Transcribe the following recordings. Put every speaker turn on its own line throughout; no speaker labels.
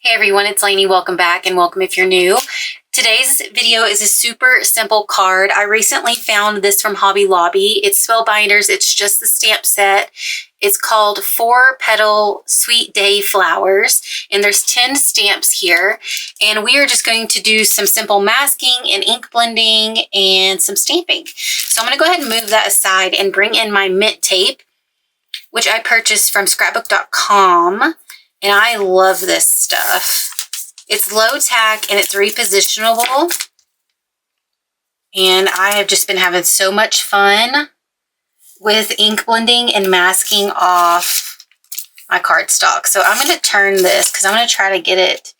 Hey everyone, it's Lainey. Welcome back and welcome if you're new. Today's video is a super simple card. I recently found this from Hobby Lobby. It's Spellbinders. It's just the stamp set. It's called 4 Petal Sweet Day Flowers, and there's 10 stamps here. And we are just going to do some simple masking and ink blending and some stamping. So I'm going to go ahead and move that aside and bring in my mint tape, which I purchased from scrapbook.com. And I love this stuff. It's low tack and it's repositionable. And I have just been having so much fun with ink blending and masking off my cardstock. So I'm going to turn this because I'm going to try to get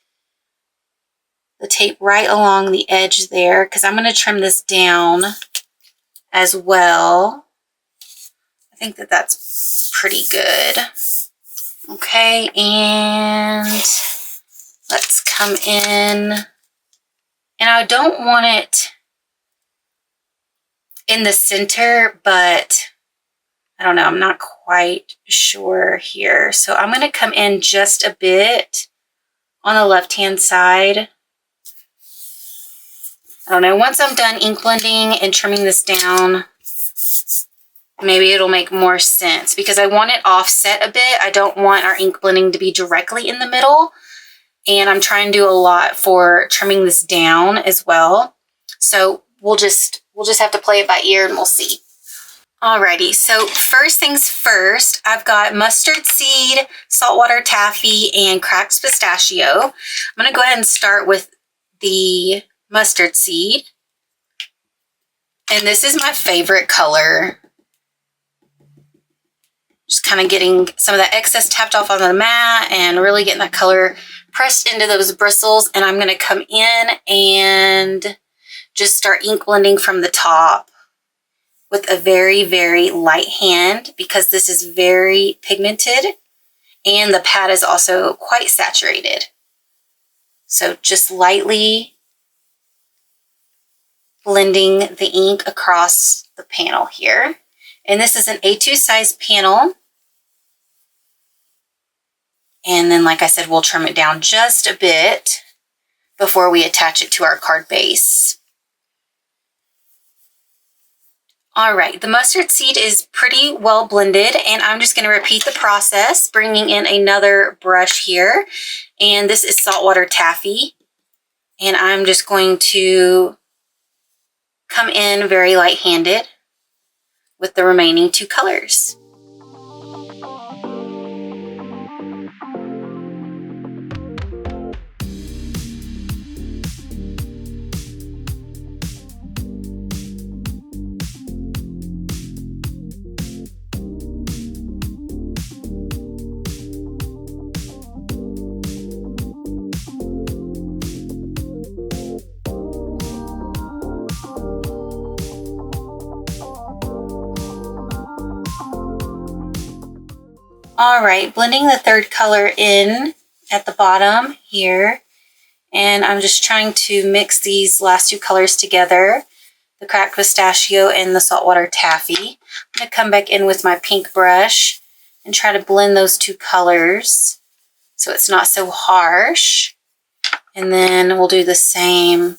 the tape right along the edge there, because I'm going to trim this down as well. I think that that's pretty good. Okay, and let's come in, and I don't want it in the center, but I don't know, I'm not quite sure here. So I'm going to come in just a bit on the left-hand side. I don't know, once I'm done ink blending and trimming this down, maybe it'll make more sense, because I want it offset a bit. I don't want our ink blending to be directly in the middle. And I'm trying to do a lot for trimming this down as well. So we'll just have to play it by ear and we'll see. Alrighty, so first things first, I've got mustard seed, saltwater taffy, and cracked pistachio. I'm going to go ahead and start with the mustard seed. And this is my favorite color. Just kind of getting some of that excess tapped off on the mat and really getting that color pressed into those bristles. And I'm going to come in and just start ink blending from the top with a very, very light hand, because this is very pigmented and the pad is also quite saturated. So just lightly blending the ink across the panel here. And this is an A2 size panel. And then, like I said, we'll trim it down just a bit before we attach it to our card base. All right, the mustard seed is pretty well blended, and I'm just going to repeat the process, bringing in another brush here. And this is Saltwater Taffy. And I'm just going to come in very light-handed with the remaining 2 colors. All right, blending the 3rd color in at the bottom here. And I'm just trying to mix these last 2 colors together, the cracked pistachio and the saltwater taffy. I'm going to come back in with my pink brush and try to blend those 2 colors so it's not so harsh. And then we'll do the same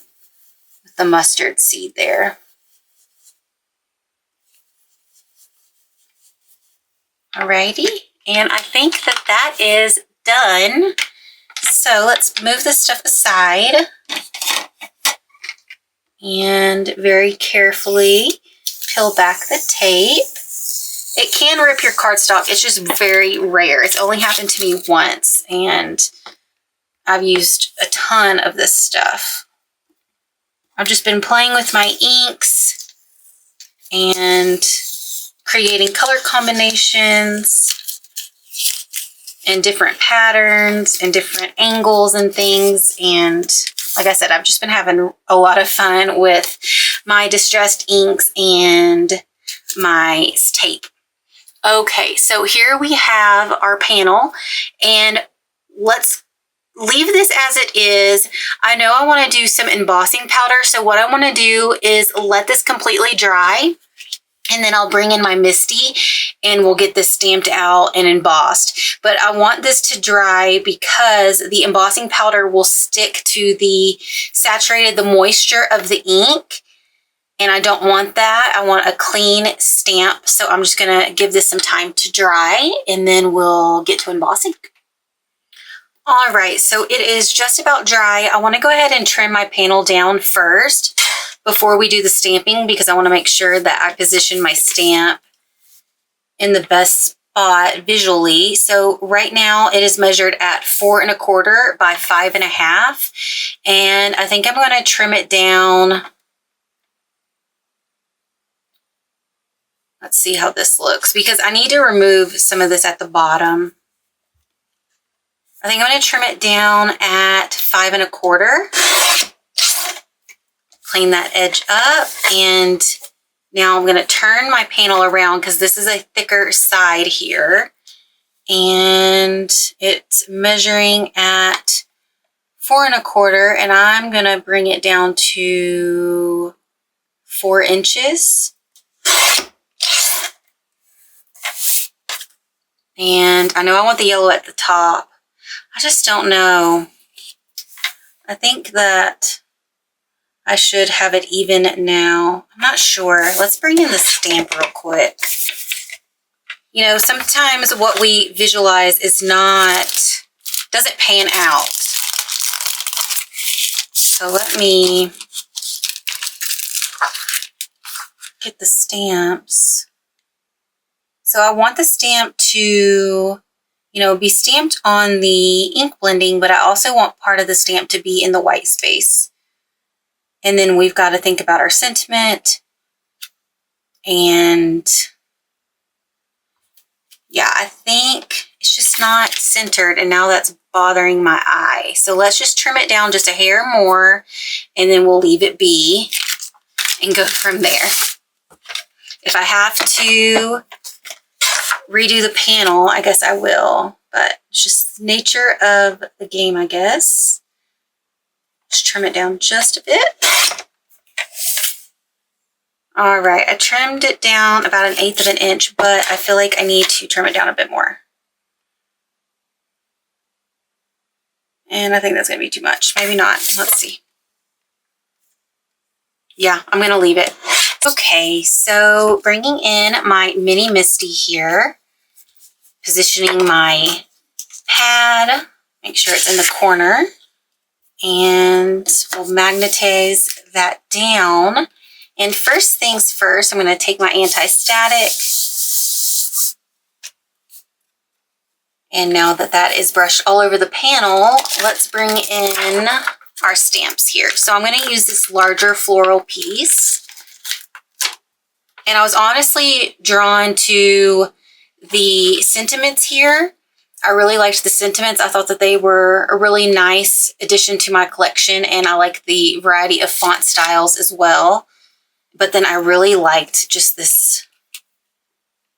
with the mustard seed there. Alrighty. And I think that that is done. So let's move this stuff aside and very carefully peel back the tape. It can rip your cardstock. It's just very rare. It's only happened to me once, and I've used a ton of this stuff. I've just been playing with my inks and creating color combinations and different patterns and different angles and things. And like I said, I've just been having a lot of fun with my distressed inks and my tape. Okay, so here we have our panel, and let's leave this as it is. I know I want to do some embossing powder, so what I want to do is let this completely dry, and then I'll bring in my Misty and we'll get this stamped out and embossed. But I want this to dry because the embossing powder will stick to the moisture of the ink. And I don't want that. I want a clean stamp. So I'm just going to give this some time to dry and then we'll get to embossing. All right, so it is just about dry. I want to go ahead and trim my panel down first before we do the stamping because I want to make sure that I position my stamp in the best spot visually. So right now it is measured at 4 1/4 by 5 1/2. And I think I'm going to trim it down. Let's see how this looks because I need to remove some of this at the bottom. I think I'm going to trim it down at 5 1/4. Clean that edge up. And now I'm going to turn my panel around because this is a thicker side here. And it's measuring at 4 1/4. And I'm going to bring it down to 4 inches. And I know I want the yellow at the top. I just don't know. I think that I should have it even now. I'm not sure. Let's bring in the stamp real quick. You know, sometimes what we visualize is doesn't pan out. So let me get the stamps. So I want the stamp to, you know, be stamped on the ink blending, but I also want part of the stamp to be in the white space. And then we've got to think about our sentiment. And yeah, I think it's just not centered and now that's bothering my eye. So let's just trim it down just a hair more and then we'll leave it be and go from there. If I have to redo the panel, I guess I will, but it's just nature of the game, I guess. Just trim it down just a bit. All right, I trimmed it down about 1/8 of an inch, but I feel like I need to trim it down a bit more. And I think that's gonna be too much. Maybe not, let's see. Yeah, I'm gonna leave it. Okay, so bringing in my mini Misty here, positioning my pad, make sure it's in the corner, and we'll magnetize that down. And first things first, I'm going to take my anti-static, and now that that is brushed all over the panel, let's bring in our stamps here. So I'm going to use this larger floral piece. And I was honestly drawn to the sentiments here. I really liked the sentiments. I thought that they were a really nice addition to my collection, and I like the variety of font styles as well. But then I really liked just this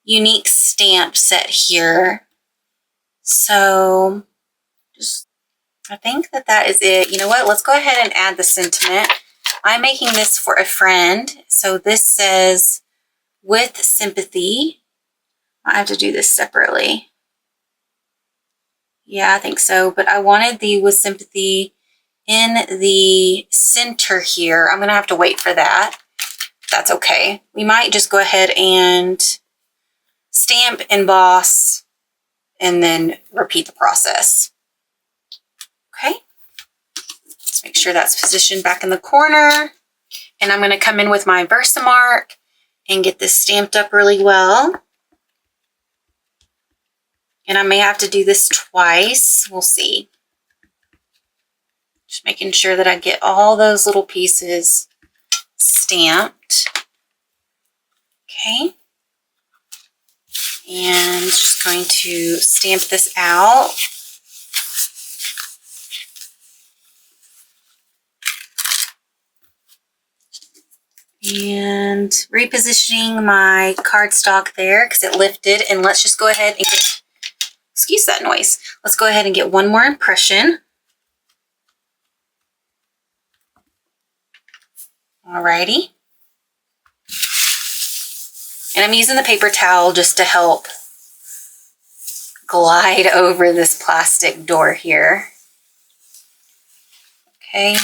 unique stamp set here. So I think that that is it. You know what? Let's go ahead and add the sentiment. I'm making this for a friend. So this says, with sympathy. I have to do this separately. Yeah, I think so. But I wanted the with sympathy in the center here. I'm going to have to wait for that. That's okay. We might just go ahead and stamp, emboss, and then repeat the process. Okay. Let's make sure that's positioned back in the corner. And I'm going to come in with my Versamark and get this stamped up really well. And I may have to do this twice. We'll see. Just making sure that I get all those little pieces stamped. Okay. And just going to stamp this out. And repositioning my cardstock there because it lifted. And let's just go ahead and get, excuse that noise. Let's go ahead and get one more impression. Alrighty. And I'm using the paper towel just to help glide over this plastic door here. Okay.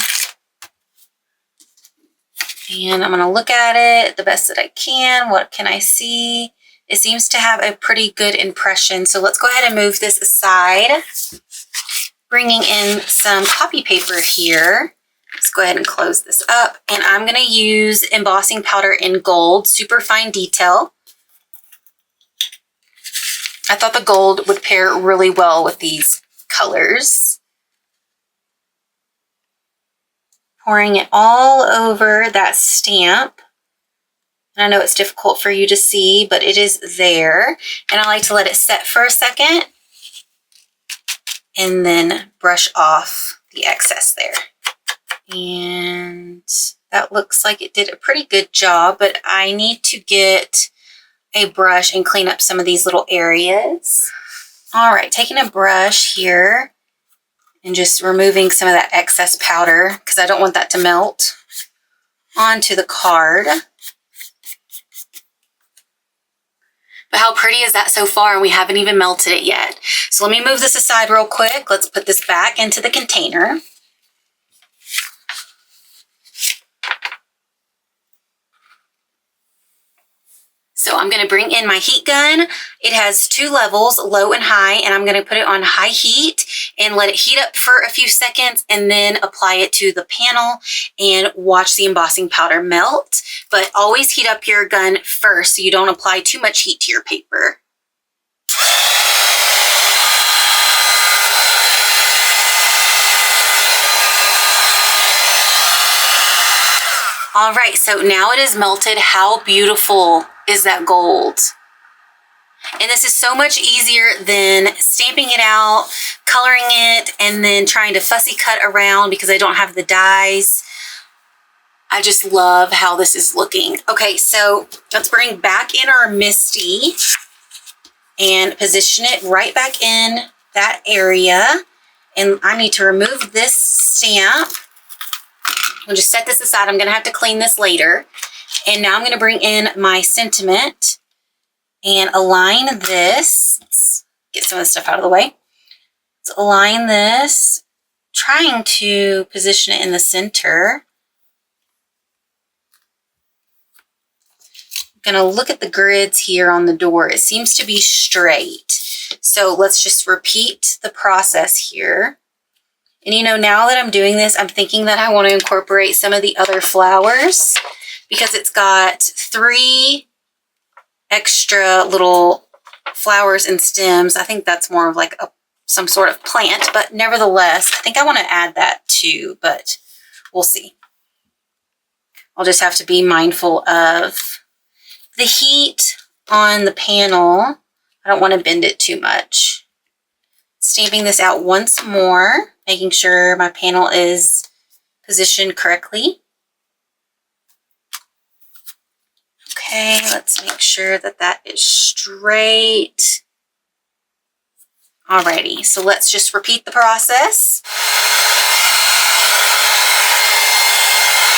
And I'm going to look at it the best that I can. What can I see? It seems to have a pretty good impression. So let's go ahead and move this aside. Bringing in some copy paper here. Let's go ahead and close this up. And I'm going to use embossing powder in gold, super fine detail. I thought the gold would pair really well with these colors. Pouring it all over that stamp. And I know it's difficult for you to see, but it is there. And I like to let it set for a second and then brush off the excess there. And that looks like it did a pretty good job, but I need to get a brush and clean up some of these little areas. All right, taking a brush here and just removing some of that excess powder because I don't want that to melt onto the card. But how pretty is that so far? And we haven't even melted it yet. So let me move this aside real quick. Let's put this back into the container. So I'm going to bring in my heat gun. It has 2 levels, low and high, and I'm going to put it on high heat and let it heat up for a few seconds and then apply it to the panel and watch the embossing powder melt. But always heat up your gun first so you don't apply too much heat to your paper. All right, so now it is melted. How beautiful is that gold? And this is so much easier than stamping it out, coloring it, and then trying to fussy cut around because I don't have the dies. I just love how this is looking. Okay, so let's bring back in our Misty and position it right back in that area. And I need to remove this stamp. I'll just set this aside. I'm going to have to clean this later. And now I'm going to bring in my sentiment and align this. Let's get some of the stuff out of the way. Let's align this, trying to position it in the center. I'm going to look at the grids here on the door. It seems to be straight. So let's just repeat the process here. And you know, now that I'm doing this, I'm thinking that I want to incorporate some of the other flowers because it's got 3 extra little flowers and stems. I think that's more of like some sort of plant, but nevertheless, I think I want to add that too, but we'll see. I'll just have to be mindful of the heat on the panel. I don't want to bend it too much. Stamping this out once more, making sure my panel is positioned correctly. Okay, let's make sure that that is straight. Alrighty, so let's just repeat the process.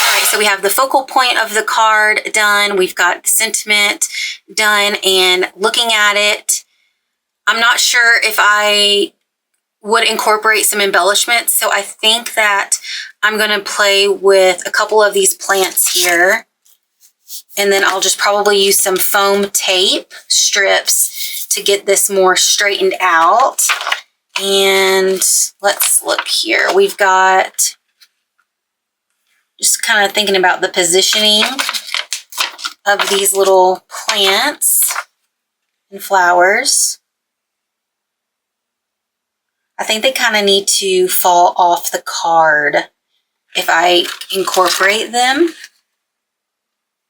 Alright, so we have the focal point of the card done. We've got the sentiment done, and looking at it, I'm not sure if I would incorporate some embellishments, so I think that I'm going to play with a couple of these plants here, and then I'll just probably use some foam tape strips to get this more straightened out. And let's look here. We've got, just kind of thinking about the positioning of these little plants and flowers. I think they kind of need to fall off the card if I incorporate them.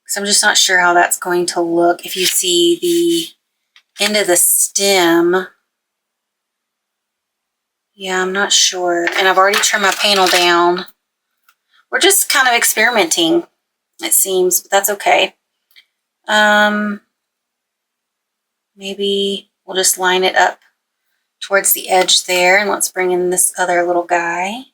So I'm just not sure how that's going to look. If you see the end of the stem, yeah, I'm not sure. And I've already trimmed my panel down. We're just kind of experimenting, it seems, but that's okay. Maybe we'll just line it up towards the edge there, and let's bring in this other little guy.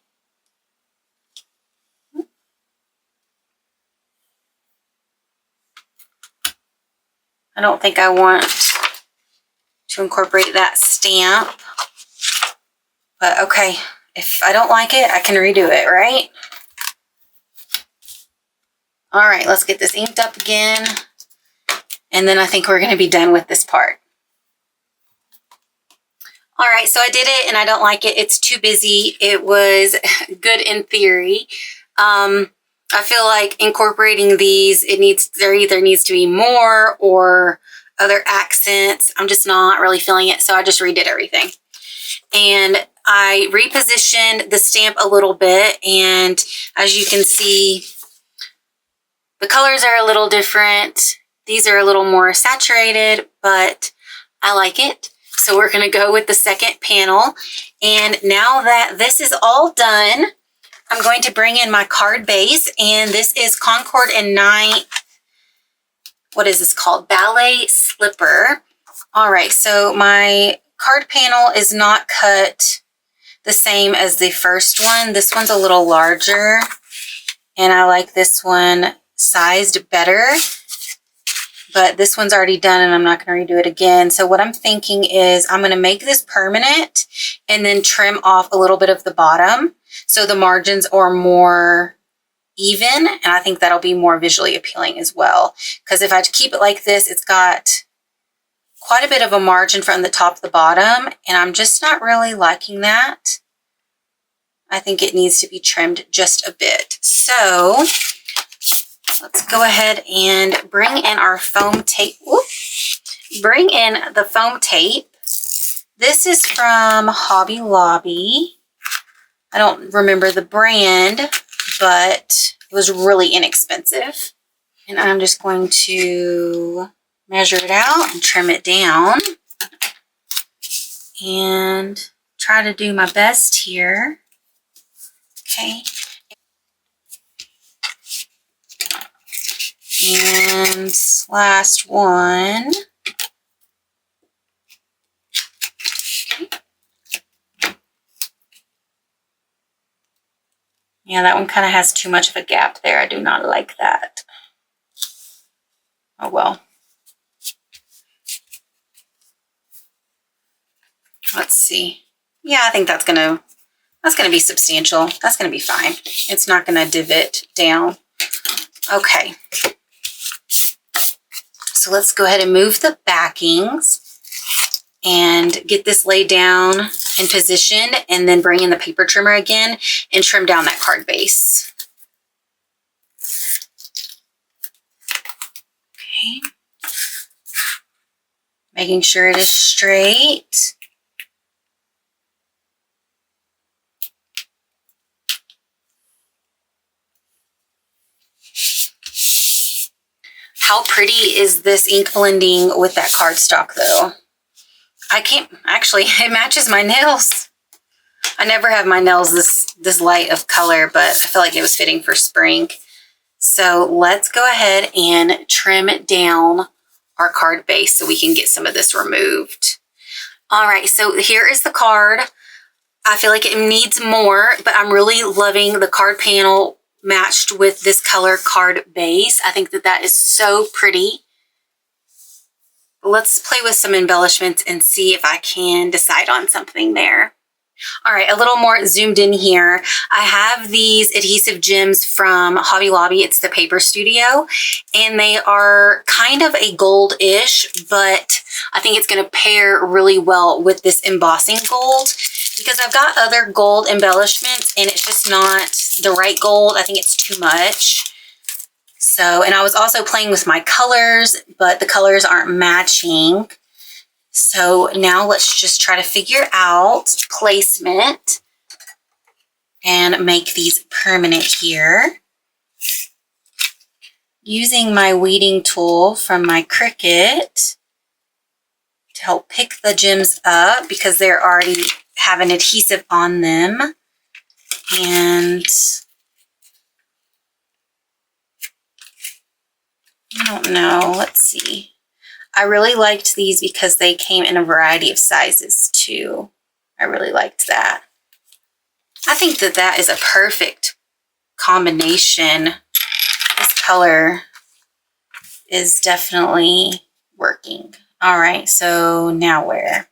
I don't think I want to incorporate that stamp. But okay, if I don't like it, I can redo it, right? All right, let's get this inked up again. And then I think we're gonna be done with this part. All right, so I did it and I don't like it. It's too busy. It was good in theory. I feel like incorporating these, there either needs to be more or other accents. I'm just not really feeling it, so I just redid everything. And I repositioned the stamp a little bit, and as you can see, the colors are a little different. These are a little more saturated, but I like it. So we're gonna go with the second panel. And now that this is all done, I'm going to bring in my card base, and this is Concord and Night. What is this called? Ballet Slipper. All right, so my card panel is not cut the same as the first one. This one's a little larger, and I like this one sized better, but this one's already done and I'm not going to redo it again. So what I'm thinking is I'm going to make this permanent and then trim off a little bit of the bottom so the margins are more even, and I think that'll be more visually appealing as well. Because if I keep it like this, it's got quite a bit of a margin from the top to the bottom, and I'm just not really liking that. I think it needs to be trimmed just a bit. So let's go ahead and bring in our foam tape. Whoop. Bring in the foam tape. This is from Hobby Lobby. I don't remember the brand, but it was really inexpensive. And I'm just going to measure it out and trim it down and try to do my best here. Okay. And last one. Yeah, that one kind of has too much of a gap there. I do not like that. Oh well. Let's see. Yeah, I think that's gonna be substantial. That's gonna be fine. It's not gonna divot down. Okay. So let's go ahead and move the backings and get this laid down and positioned, and then bring in the paper trimmer again and trim down that card base. Okay. Making sure it is straight. How pretty is this ink blending with that cardstock though? I can't, actually, it matches my nails. I never have my nails this light of color, but I feel like it was fitting for spring. So let's go ahead and trim down our card base so we can get some of this removed. All right, so here is the card. I feel like it needs more, but I'm really loving the card panel matched with this color card base. I think that is so pretty. Let's play with some embellishments and see if I can decide on something there. All right, a little more zoomed in here. I have these adhesive gems from Hobby Lobby. It's the Paper Studio, and they are kind of a gold-ish, but I think it's going to pair really well with this embossing gold because I've got other gold embellishments and it's just not the right gold. I think it's too much. So, and I was also playing with my colors, but the colors aren't matching. So now let's just try to figure out placement and make these permanent here. Using my weeding tool from my Cricut to help pick the gems up because they're already have an adhesive on them. And I don't know, let's see. I really liked these because they came in a variety of sizes too. I really liked that. I think that is a perfect combination. This color is definitely working. All right, so now where?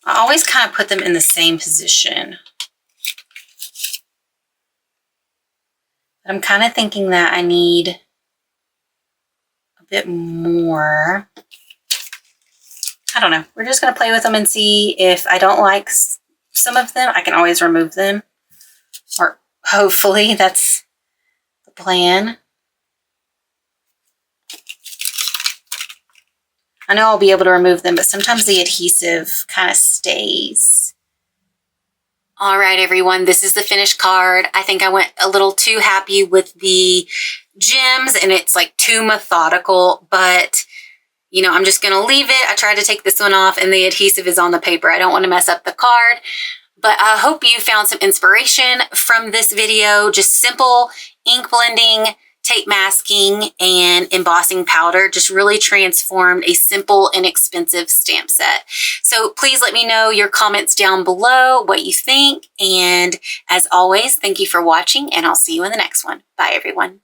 I always kind of put them in the same position. But I'm kind of thinking that I need a bit more. I don't know. We're just going to play with them and see. If I don't like some of them, I can always remove them. Or hopefully that's the plan. I know I'll be able to remove them, but sometimes the adhesive kind of stays. All right, everyone, this is the finished card. I think I went a little too happy with the gems, and it's like too methodical, but you know, I'm just gonna leave it. I tried to take this one off and the adhesive is on the paper. I don't want to mess up the card, but I hope you found some inspiration from this video. Just simple ink blending, tape masking, and embossing powder just really transformed a simple, inexpensive stamp set. So please let me know your comments down below, what you think. And as always, thank you for watching, and I'll see you in the next one. Bye, everyone.